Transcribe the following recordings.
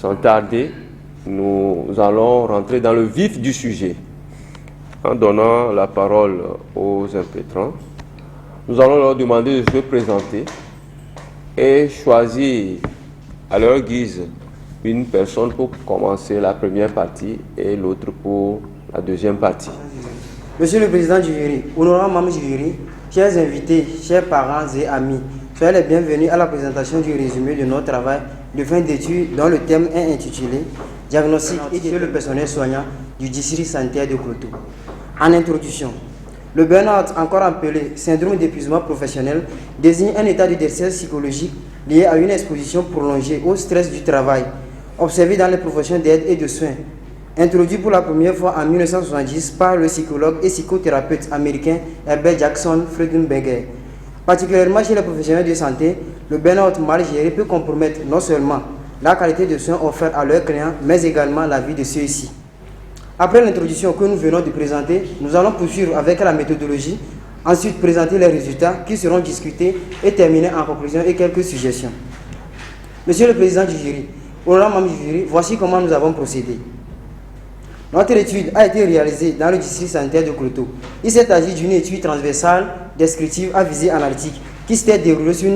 sans tarder, nous allons rentrer dans le vif du sujet en donnant la parole aux impétrants. Nous allons leur demander de se présenter et choisir à leur guise une personne pour commencer la première partie et l'autre pour la deuxième partie. Monsieur le Président du jury, honorable membre du jury, chers invités, chers parents et amis, soyez les bienvenus à la présentation du résumé de notre travail de fin d'études dont le thème est intitulé « Diagnostic et sur le personnel soignant du district sanitaire de Kloto ». En introduction, le burn-out, encore appelé syndrome d'épuisement professionnel, désigne un état de détresse psychologique lié à une exposition prolongée au stress du travail, observé dans les professions d'aide et de soins. Introduit pour la première fois en 1970 par le psychologue et psychothérapeute américain Herbert Jackson Freudenberger. Particulièrement chez les professionnels de santé, le burn-out mal géré peut compromettre non seulement la qualité de soins offerts à leurs clients, mais également la vie de ceux-ci. Après l'introduction que nous venons de présenter, nous allons poursuivre avec la méthodologie, ensuite présenter les résultats qui seront discutés et terminer en conclusion et quelques suggestions. Monsieur le Président du jury, honorable membre du jury, voici comment nous avons procédé. Notre étude a été réalisée dans le district sanitaire de Kloto. Il s'est agi d'une étude transversale, descriptive à visée analytique, qui s'était déroulée sur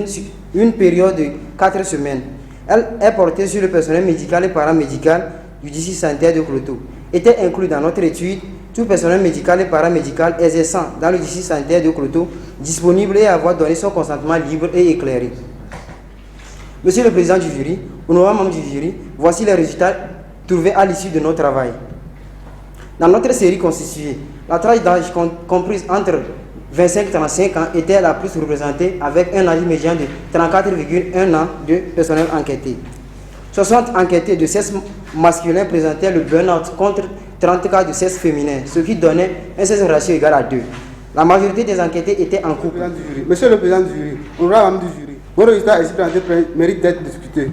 une période de 4 semaines. Elle est portée sur le personnel médical et paramédical du district sanitaire de Kloto. Était inclus dans notre étude tout personnel médical et paramédical exerçant dans le district sanitaire de Kloto, disponible et avoir donné son consentement libre et éclairé. Monsieur le Président du jury, honorable membre du jury, voici les résultats trouvés à l'issue de notre travail. Dans notre série constituée, la tranche d'âge comprise entre 25 et 35 ans était la plus représentée avec un âge médian de 34,1 ans de personnel enquêté. 60 enquêtés de sexe masculin présentaient le burn-out contre 30 cas de sexe féminin, ce qui donnait un sexe ratio égal à 2. La majorité des enquêtés étaient en couple. Monsieur le Président du jury, honorable membre du jury, vos résultats ici présentés méritent d'être discutés.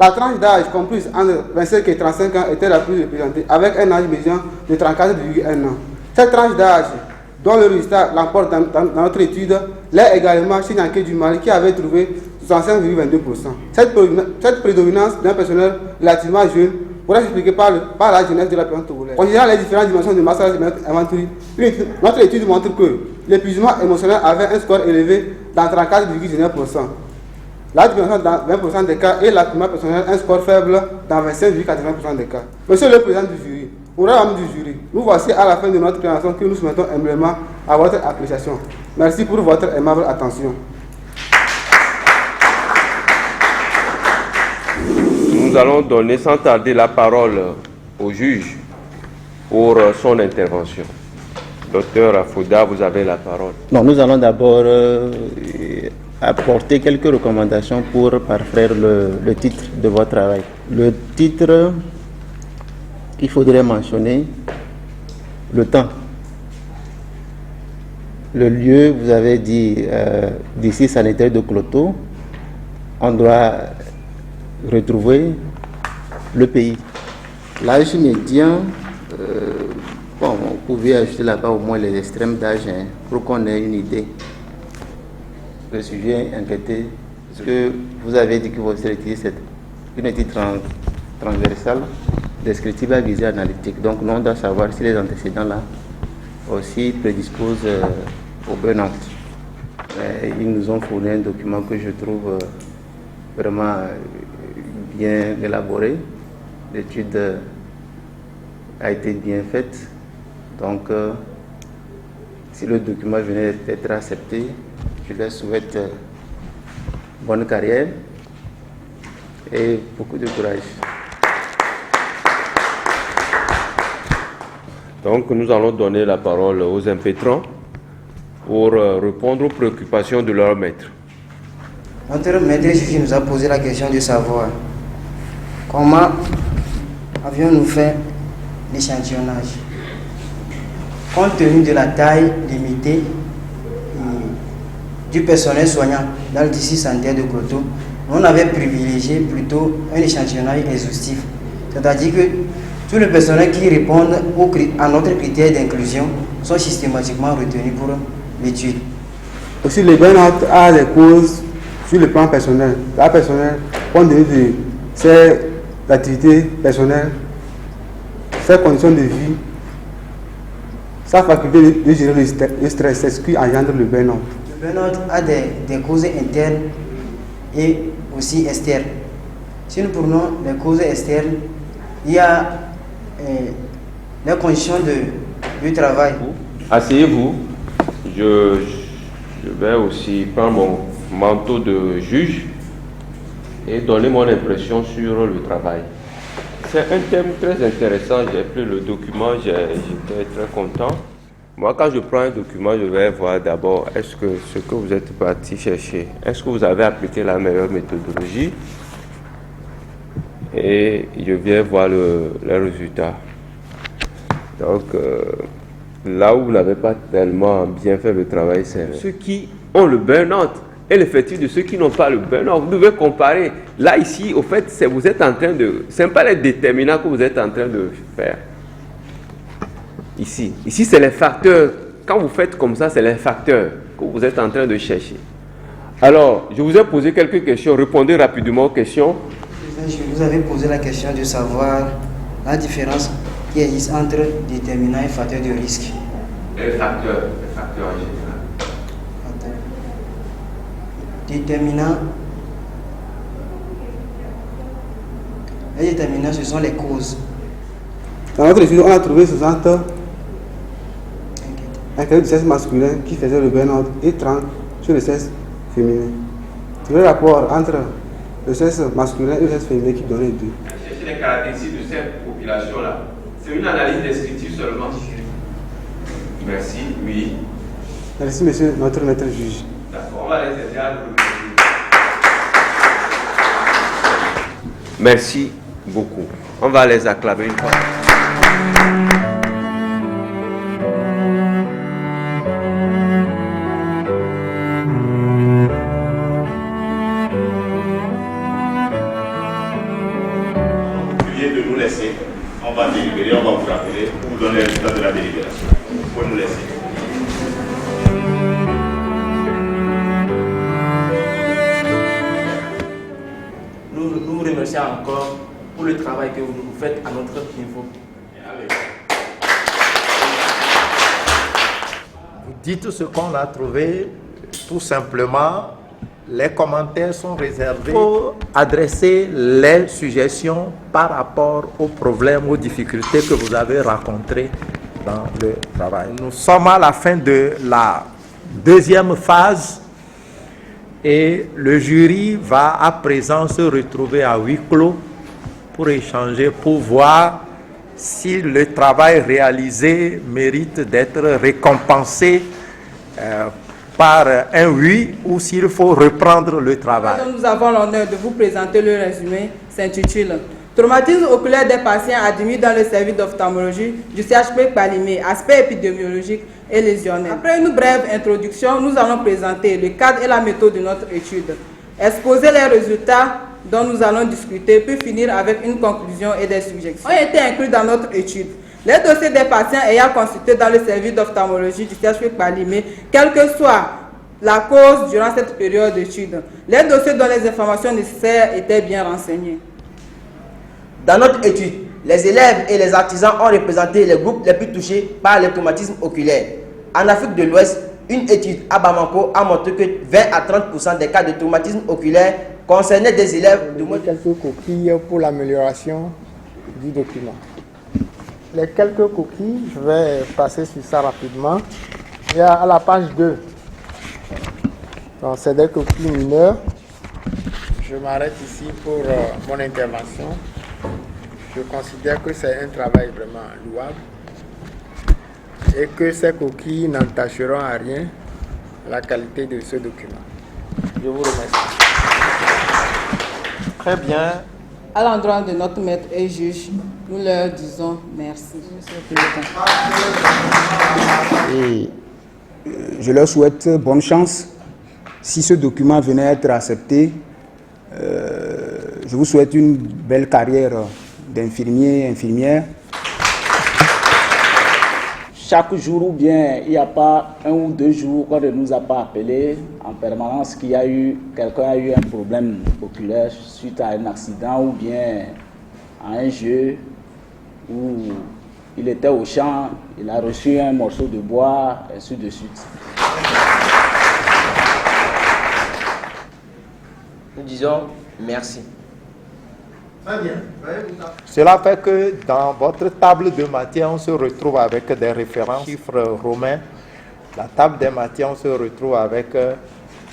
La tranche d'âge comprise entre 25 et 35 ans était la plus représentée, avec un âge médian de 34,1 ans. Cette tranche d'âge, dont le résultat l'emporte dans notre étude, l'est également chez une enquête du Mali qui avait trouvé 65,22%. Cette prédominance d'un personnel relativement jeune pourrait s'expliquer par la jeunesse de la personne togolaise. Considérant les différentes dimensions de massage inventory, notre étude montre que l'épuisement émotionnel avait un score élevé dans 34,19%. La dimension dans 20% des cas et l'accoutrement personnel un score faible dans 25,80% des cas. Monsieur le Président du jury, honorable membre du jury, nous voici à la fin de notre présentation que nous soumettons humblement à votre appréciation. Merci pour votre aimable attention. Nous allons donner sans tarder la parole au juge pour son intervention. Docteur Afouda, vous avez la parole. Non, nous allons d'abord apporter quelques recommandations pour parfaire le titre de votre travail. Le titre, il faudrait mentionner le temps. Le lieu, vous avez dit, district sanitaire de Kloto. On doit retrouver le pays. L'âge médian, bon, vous pouvez ajouter là-bas au moins les extrêmes d'âge pour qu'on ait une idée. Le sujet inquiété, parce que vous avez dit que votre étude c'est une étude transversale, descriptive à visée analytique. Donc, nous on doit savoir si les antécédents-là aussi prédisposent au burn-out. Ils nous ont fourni un document que je trouve vraiment bien élaboré. L'étude a été bien faite. Donc, si le document venait d'être accepté, je leur souhaite bonne carrière et beaucoup de courage. Donc, nous allons donner la parole aux impétrants pour répondre aux préoccupations de leur maître. Notre maître juge nous a posé la question de savoir comment avions-nous fait l'échantillonnage. Compte tenu de la taille limitée du personnel soignant dans le district sanitaire de Kloto, on avait privilégié plutôt un échantillonnage exhaustif. C'est-à-dire que tous les personnels qui répondent à notre critère d'inclusion sont systématiquement retenus pour l'étude. Aussi, le burn-out a des causes sur le plan personnel. La personnel, compte tenu de ses d'activité personnelle, ses conditions de vie, sa faculté de gérer le stress, c'est ce qui engendre le burn-out. Le burn-out a des causes internes et aussi externes. Si nous prenons les causes externes, il y a les conditions du travail. Asseyez-vous. Je vais aussi prendre mon manteau de juge et donner mon impression sur le travail. C'est un thème très intéressant. J'ai pris le document, j'étais très content. Moi, quand je prends un document, je vais voir d'abord est-ce que ce que vous êtes parti chercher, est-ce que vous avez appliqué la meilleure méthodologie? Et je viens voir les résultats. Donc, là où vous n'avez pas tellement bien fait le travail, c'est ceux qui ont le burn-out et l'effectif de ceux qui n'ont pas le burn-out. Vous devez comparer. Là, ici, au fait, vous êtes en train de... Ce n'est pas les déterminants que vous êtes en train de faire. Ici, c'est les facteurs. Quand vous faites comme ça, c'est les facteurs que vous êtes en train de chercher. Alors, je vous ai posé quelques questions. Répondez rapidement aux questions. Je vous avais posé la question de savoir la différence qui existe entre déterminants et facteurs de risque. Les facteurs en général. Déterminants. Les déterminants, ce sont les causes. Dans notre étude, on a trouvé 60 inquiétudes du sexe masculin qui faisaient le burn-out et 30 sur le sexe féminin. C'est le rapport entre le sexe masculin et le sexe féminin qui donnait deux. Chercher les caractéristiques de cette population-là. C'est une analyse descriptive seulement. Merci, oui. Merci, monsieur, notre maître juge. D'accord, on va les aider à le... Merci beaucoup. On va les acclamer une fois. Veuillez de nous laisser. On va délibérer, on va vous rappeler pour vous donner le résultat de la délibération. Vous pouvez nous laisser. Nous vous remercions encore pour le travail que vous faites à notre niveau. Vous dites ce qu'on a trouvé, tout simplement, les commentaires sont réservés pour adresser les suggestions par rapport aux problèmes, aux difficultés que vous avez rencontrées dans le travail. Nous sommes à la fin de la deuxième phase et le jury va à présent se retrouver à huis clos pour échanger, pour voir si le travail réalisé mérite d'être récompensé par un oui ou s'il faut reprendre le travail. Nous avons l'honneur de vous présenter le résumé s'intitule Traumatisme oculaire des patients admis dans le service d'ophtalmologie du CHP Palimé, aspect épidémiologique et lésionnel. Après une brève introduction, nous allons présenter le cadre et la méthode de notre étude, exposer les résultats dont nous allons discuter, puis finir avec une conclusion et des suggestions. Ont été inclus dans notre étude les dossiers des patients ayant consulté dans le service d'ophtalmologie du CHP Palimé, quelle que soit la cause durant cette période d'étude. Les dossiers dont les informations nécessaires étaient bien renseignées. Dans notre étude, les élèves et les artisans ont représenté les groupes les plus touchés par les traumatismes oculaires. En Afrique de l'Ouest, une étude à Bamako a montré que 20 à 30% des cas de traumatisme oculaire concernaient des élèves de moins de... Quelques coquilles pour l'amélioration du document. Les quelques coquilles, je vais passer sur ça rapidement. Il y a à la page 2. Donc, c'est des coquilles mineures. Je m'arrête ici pour mon intervention. Je considère que c'est un travail vraiment louable et que ces coquilles n'entacheront à rien la qualité de ce document. Je vous remercie. Très bien. À l'endroit de notre maître et juge, nous leur disons merci. Et je leur souhaite bonne chance. Si ce document venait à être accepté, je vous souhaite une belle carrière d'infirmier, infirmière. Chaque jour ou bien il n'y a pas un ou deux jours qu'on ne nous a pas appelé en permanence quelqu'un a eu un problème oculaire suite à un accident ou bien à un jeu où il était au champ, il a reçu un morceau de bois, ainsi de suite. Nous disons merci. Très bien. Cela fait que dans votre table de matière, on se retrouve avec des références, chiffres romains. La table des matières, on se retrouve avec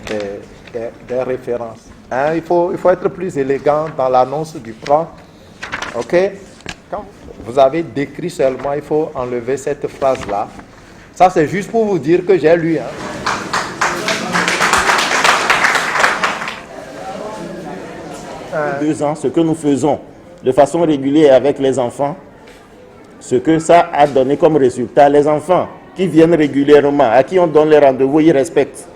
des références. Hein, il faut être plus élégant dans l'annonce du plan. OK? Quand vous avez décrit seulement, il faut enlever cette phrase-là. Ça, c'est juste pour vous dire que j'ai lu. Hein. Deux ans, ce que nous faisons de façon régulière avec les enfants, ce que ça a donné comme résultat, les enfants qui viennent régulièrement, à qui on donne les rendez-vous, ils respectent.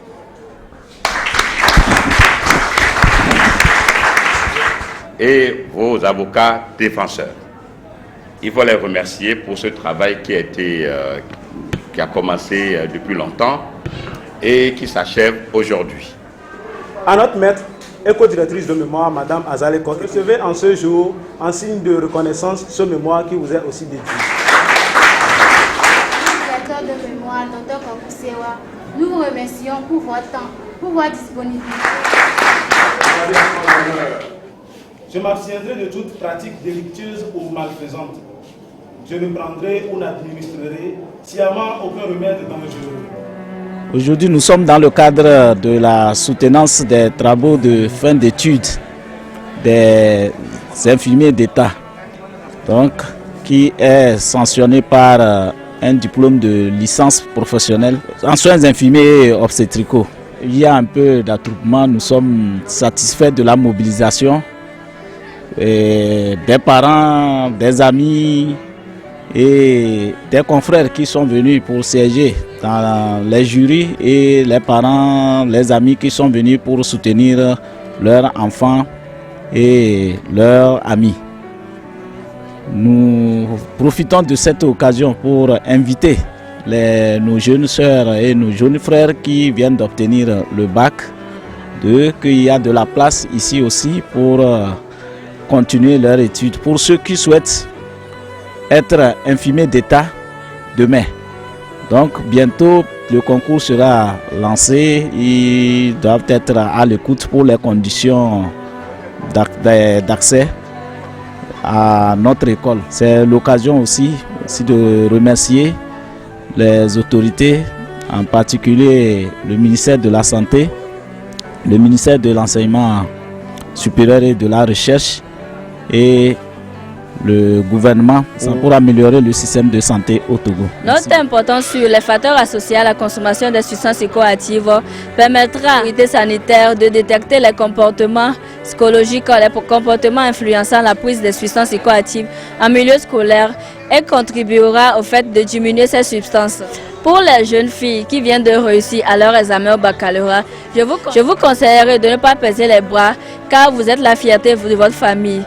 Et vos avocats défenseurs. Il faut les remercier pour ce travail qui a commencé depuis longtemps et qui s'achève aujourd'hui. À notre maître et co-directrice de mémoire, Madame Azale Kok, recevez en ce jour, en signe de reconnaissance, ce mémoire qui vous est aussi dédié. Directeur de mémoire, Dr Kokusewa, nous vous remercions pour votre temps, pour votre disponibilité. Je m'abstiendrai de toute pratique délictueuse ou malfaisante. Je ne prendrai ou n'administrerai sciemment aucun remède dangereux. Aujourd'hui, nous sommes dans le cadre de la soutenance des travaux de fin d'études des infirmiers d'État, donc qui est sanctionné par un diplôme de licence professionnelle en soins infirmiers obstétricaux. Il y a un peu d'attroupement, nous sommes satisfaits de la mobilisation et des parents, des amis et des confrères qui sont venus pour siéger dans les jurys et les parents, les amis qui sont venus pour soutenir leurs enfants et leurs amis. Nous profitons de cette occasion pour inviter nos jeunes sœurs et nos jeunes frères qui viennent d'obtenir le bac, qu'il y a de la place ici aussi pour continuer leurs études. Pour ceux qui souhaitent être infirmiers d'État demain. Donc bientôt le concours sera lancé. Ils doivent être à l'écoute pour les conditions d'accès à notre école. C'est l'occasion aussi de remercier les autorités, en particulier le ministère de la Santé, le ministère de l'Enseignement supérieur et de la Recherche et le gouvernement pour améliorer le système de santé au Togo. Notre importance sur les facteurs associés à la consommation des substances psychoactives permettra à l'autorité sanitaire de détecter les comportements psychologiques, les comportements influençant la prise des substances psychoactives en milieu scolaire et contribuera au fait de diminuer ces substances. Pour les jeunes filles qui viennent de réussir à leur examen au baccalauréat, je vous conseillerais de ne pas baisser les bras car vous êtes la fierté de votre famille.